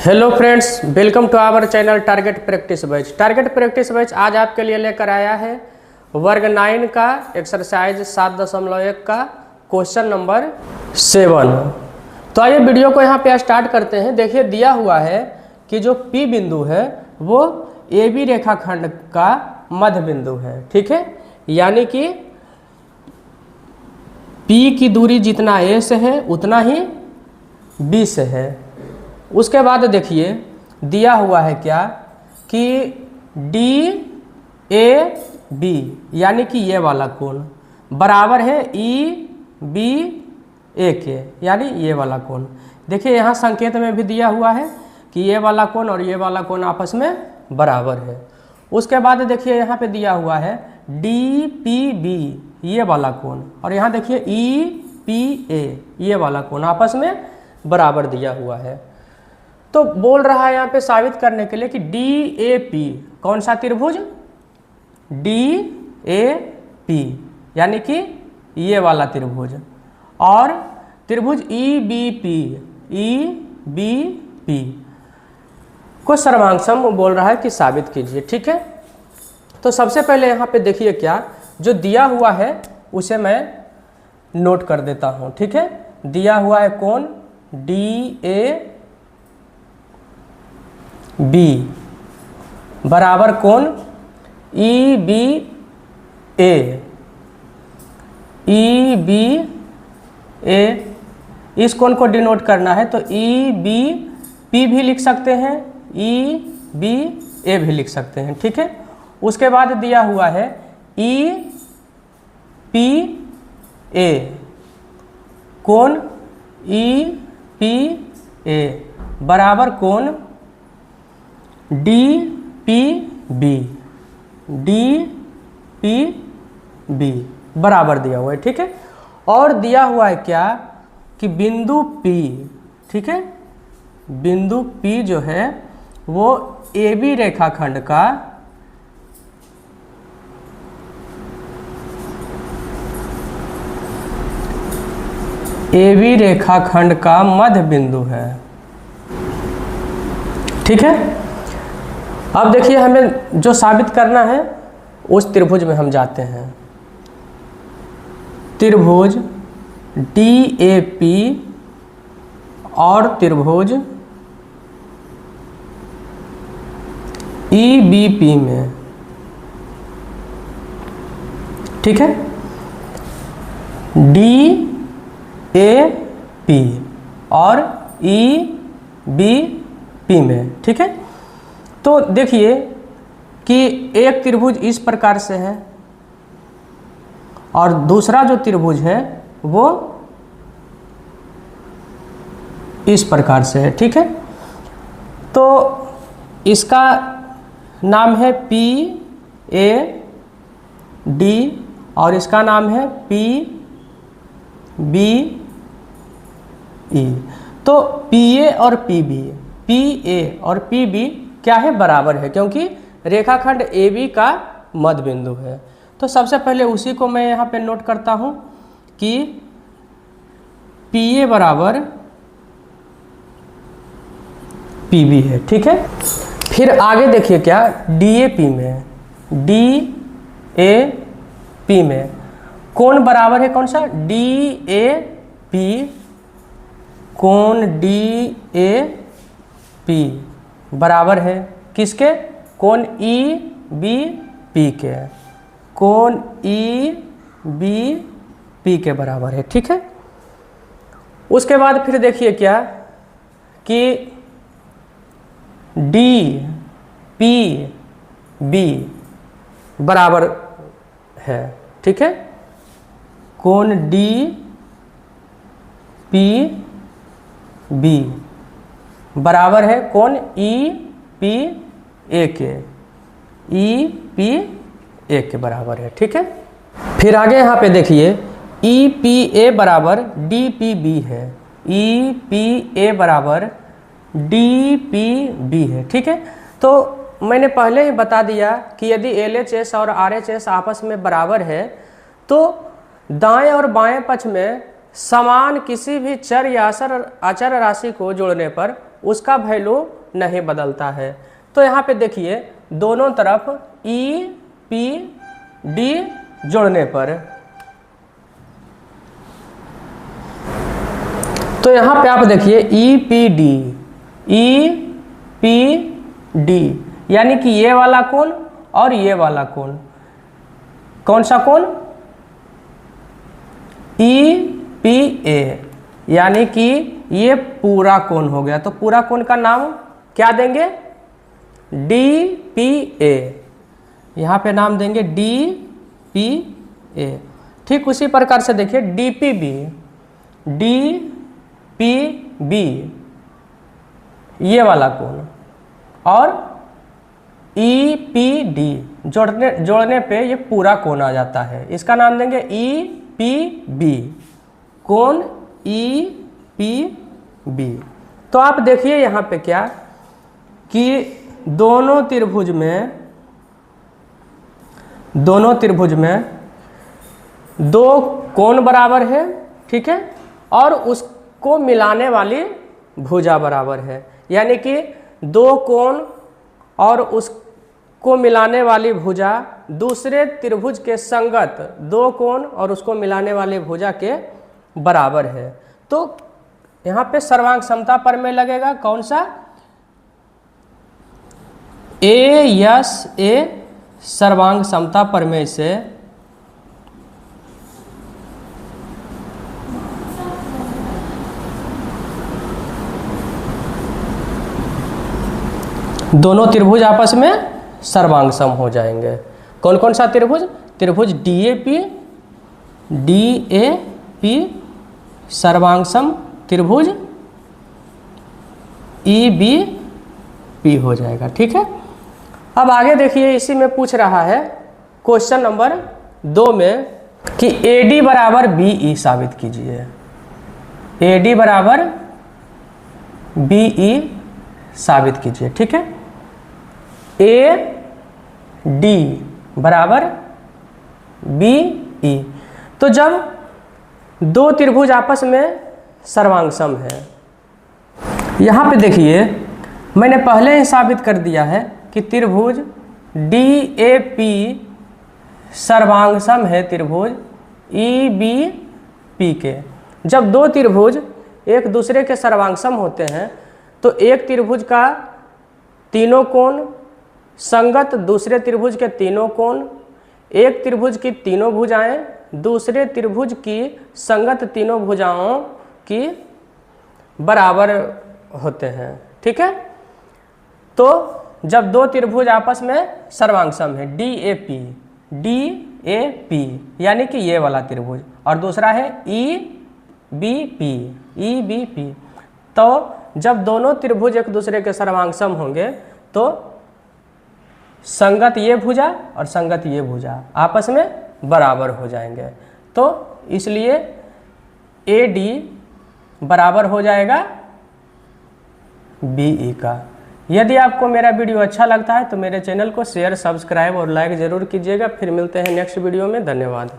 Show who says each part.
Speaker 1: Hello friends, welcome to our channel target practice batch. Target practice batch आज आपके लिए लेकर आया है वर्ग 9 का एक्सरसाइज 7.1 का क्वेश्चन नंबर 7। तो आइए वीडियो को यहाँ पे स्टार्ट करते हैं। देखिए दिया हुआ है कि जो P बिंदु है वो AB रेखाखंड का मध्य बिंदु है, ठीक है। यानी कि P की दूरी जितना A से है उतना ही B से है। उसके बाद देखिए दिया हुआ है क्या कि DAB यानी कि ये वाला कोण बराबर है EBA के, यानी ये वाला कोण। देखिए यहाँ संकेत में भी दिया हुआ है कि ये वाला कोण और ये वाला कोण आपस में बराबर है। उसके बाद देखिए यहाँ पे दिया हुआ है DPB ये वाला कोण, और यहाँ देखिए EPA ये वाला कोण आपस में बराबर दिया हुआ है। तो बोल रहा है यहाँ पे साबित करने के लिए कि DAP कौन सा त्रिभुज, DAP यानी कि ये वाला त्रिभुज, और त्रिभुज EBP को सर्वांगसम बोल रहा है कि साबित कीजिए, ठीक है। तो सबसे पहले यहाँ पे देखिए क्या जो दिया हुआ है उसे मैं नोट कर देता हूँ, ठीक है। दिया हुआ है कोण DAB बराबर कोण EBA इस कोण को डिनोट करना है तो EBP भी लिख सकते हैं, EBA भी लिख सकते हैं, ठीक है। उसके बाद दिया हुआ है EPA कोण EPA बराबर कोण DPB बराबर दिया हुआ है, ठीक है। और दिया हुआ है क्या कि बिंदु P, ठीक है, बिंदु P जो है वो AB रेखाखंड का मध्य बिंदु है, ठीक है। अब देखिए हमें जो साबित करना है उस त्रिभुज में हम जाते हैं। त्रिभुज DAP और त्रिभुज EBP में, ठीक है, DAP और EBP में, ठीक है। तो देखिए कि एक त्रिभुज इस प्रकार से है और दूसरा जो त्रिभुज है वो इस प्रकार से है, ठीक है। तो इसका नाम है PAD और इसका नाम है PBE। तो PA और PB क्या है, बराबर है, क्योंकि रेखाखंड AB का मध्य बिंदु है। तो सबसे पहले उसी को मैं यहाँ पे नोट करता हूँ कि PA बराबर PB है, ठीक है। फिर आगे देखिए क्या DAP में कोण बराबर है कौन सा, DAP कोण DAP बराबर है किसके, कोण EBP के, कोण EBP के बराबर है, ठीक है। उसके बाद फिर देखिए क्या कि DPB बराबर है, ठीक है, कोण DPB बराबर है कोण EPA के बराबर है, ठीक है। फिर आगे यहाँ पे देखिए EPA बराबर DPB है, EPA बराबर DPB है, ठीक है। तो मैंने पहले ही बता दिया कि यदि LHS और RHS आपस में बराबर है तो दाएं और बाएं पक्ष में समान किसी भी चर या अचर राशि को जोड़ने पर उसका वैल्यू नहीं बदलता है। तो यहाँ पे देखिए दोनों तरफ ई पी डी जोड़ने पर, तो यहाँ पे आप देखिए ई पी डी यानी कि ये वाला कोण और ये वाला कोण, कौन सा कोण? ई पी ए, यानी कि ये पूरा कोण हो गया। तो पूरा कोण का नाम क्या देंगे? डी पी ए, यहाँ पे नाम देंगे डी पी ए। ठीक उसी प्रकार से देखिए डी पी बी ये वाला कोण और ई पी डी जोड़ने पे ये पूरा कोण आ जाता है, इसका नाम देंगे ई पी बी, कोण ई पी बी। तो आप देखिए यहाँ पे क्या कि दोनों त्रिभुज में दो कोण बराबर है, ठीक है, और उसको मिलाने वाली भुजा बराबर है, यानी कि दो कोण और उसको मिलाने वाली भुजा दूसरे त्रिभुज के संगत दो कोण और उसको मिलाने वाली भुजा के बराबर है। तो यहाँ पे सर्वांग समता प्रमेय लगेगा, कौन सा? ए सर्वांग समता प्रमेय से दोनों त्रिभुज आपस में सर्वांग सम हो जाएंगे। कौन कौन सा त्रिभुज? त्रिभुज डी ए पी सर्वांग सम त्रिभुज ई बी पी हो जाएगा, ठीक है। अब आगे देखिए इसी में पूछ रहा है क्वेश्चन नंबर 2 में कि AD बराबर BE साबित कीजिए। AD बराबर BE साबित कीजिए, ठीक है। AD बराबर BE, तो जब दो त्रिभुज आपस में सर्वांग सम है, यहाँ पे देखिए मैंने पहले ही साबित कर दिया है कि त्रिभुज DAP सर्वांग सम है त्रिभुज EBP के। जब दो त्रिभुज एक दूसरे के सर्वांग सम होते हैं तो एक त्रिभुज का तीनों कोण संगत दूसरे त्रिभुज के तीनों कोण, एक त्रिभुज की तीनों भुजाएं दूसरे त्रिभुज की संगत तीनों भुजाओं की बराबर होते हैं, ठीक है। तो जब दो त्रिभुज आपस में सर्वांग सम है DAP यानी कि ये वाला त्रिभुज और दूसरा है EBP, तो जब दोनों त्रिभुज एक दूसरे के सर्वांग सम होंगे तो संगत ये भुजा और संगत ये भुजा आपस में बराबर हो जाएंगे। तो इसलिए AD बराबर हो जाएगा BE का। यदि आपको मेरा वीडियो अच्छा लगता है तो मेरे चैनल को शेयर, सब्सक्राइब और लाइक ज़रूर कीजिएगा। फिर मिलते हैं नेक्स्ट वीडियो में। धन्यवाद।